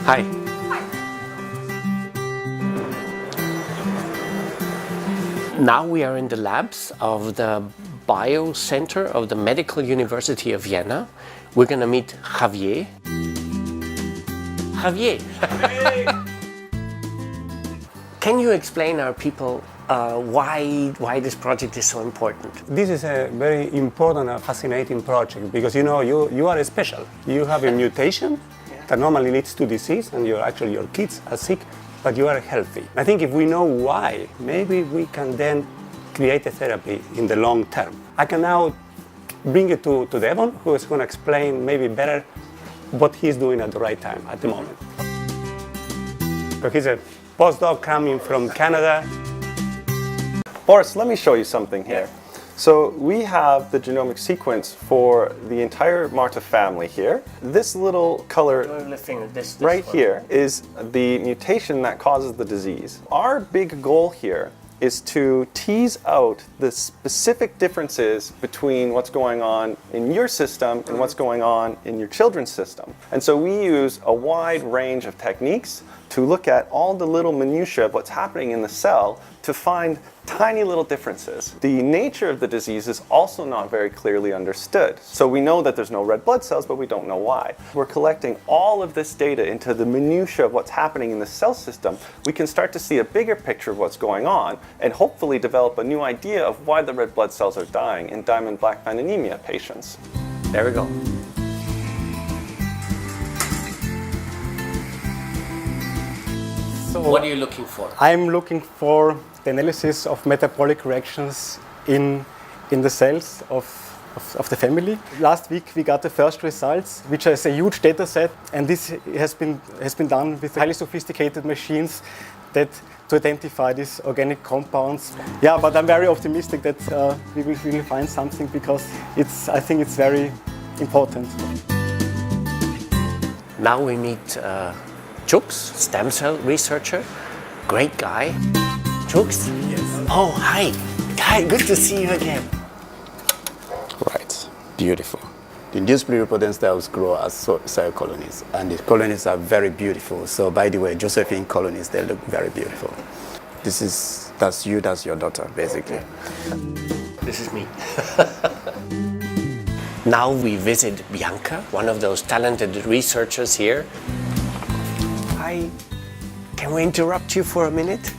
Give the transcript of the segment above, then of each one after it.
Hi. Now we are in the labs of the Bio Center of the Medical University of Vienna. We're going to meet Javier. Javier! Can you explain our people why this project is so important? This is a very important and fascinating project because you are special. You have a mutation that normally leads to disease, and your kids are sick, but you are healthy. I think if we know why, maybe we can then create a therapy in the long term. I can now bring it to Devon, who is going to explain maybe better what he's doing at the right time at the moment. So he's a postdoc coming from Canada. Boris, let me show you something here. So we have the genomic sequence for the entire Marta family here. This little color This right one. here is the mutation that causes the disease. Our big goal here is to tease out the specific differences between what's going on in your system and what's going on in your children's system. And so we use a wide range of techniques to look at all the little minutiae of what's happening in the cell to find tiny little differences. The nature of the disease is also not very clearly understood. So we know that there's no red blood cells, but we don't know why. We're collecting all of this data into the minutiae of what's happening in the cell system. We can start to see a bigger picture of what's going on and hopefully develop a new idea of why the red blood cells are dying in Diamond Blackfan Anemia patients. There we go. So What are you looking for? I'm looking for the analysis of metabolic reactions in the cells of the family. Last week we got the first results, which is a huge data set, and this has been done with highly sophisticated machines to identify these organic compounds. Yeah, but I'm very optimistic that we will really find something because I think it's very important. Now we meet Chuk, stem cell researcher, great guy. Chuk? Yes. Oh, hi. Hi, good to see you again. Right, beautiful. The induced pluripotent cells grow as cell colonies, and the colonies are very beautiful. So, by the way, Josephine colonies, they look very beautiful. That's you, that's your daughter, basically. This is me. Now we visit Bianca, one of those talented researchers here. Hi, can we interrupt you for a minute?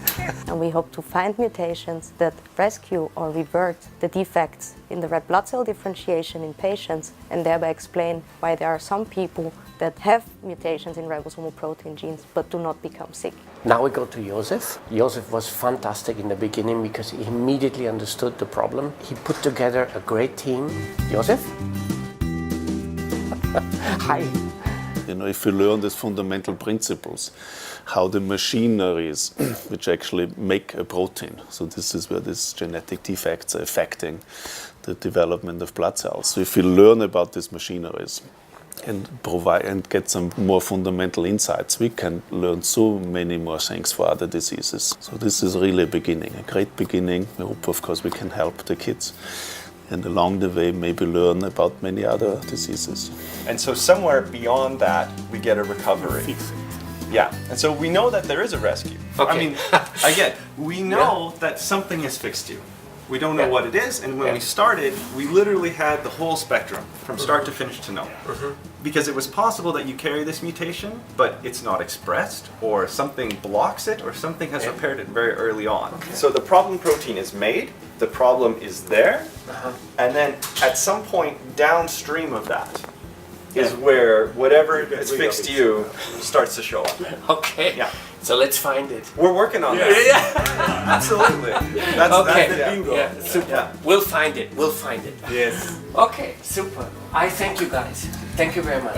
And we hope to find mutations that rescue or revert the defects in the red blood cell differentiation in patients, and thereby explain why there are some people that have mutations in ribosomal protein genes but do not become sick. Now we go to Josef. Josef was fantastic in the beginning because he immediately understood the problem. He put together a great team. Josef? Hi. If you learn these fundamental principles, how the machineries which actually make a protein, so this is where these genetic defects are affecting the development of blood cells. So if you learn about these machineries and provide and get some more fundamental insights, we can learn so many more things for other diseases. So this is really a beginning, a great beginning. I hope, of course, we can help the kids. And along the way, maybe learn about many other diseases. And so somewhere beyond that, we get a recovery. Yeah, and so we know that there is a rescue. Okay. I mean, again, we know that something has fixed you. We don't know what it is, and when we started, we literally had the whole spectrum, from start to finish to know. Because it was possible that you carry this mutation, but it's not expressed, or something blocks it, or something has repaired it very early on. So the problem protein is made, the problem is there, and then at some point downstream of that is where whatever has fixed you starts to show up. Okay. Yeah. So let's find it. We're working on that. Yeah. Absolutely. That's the bingo. Yeah, super. Yeah. We'll find it. We'll find it. Yes. Okay, super. I thank you guys. Thank you very much.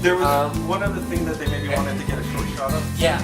There was one other thing that they maybe wanted to get a short shot of. Yeah.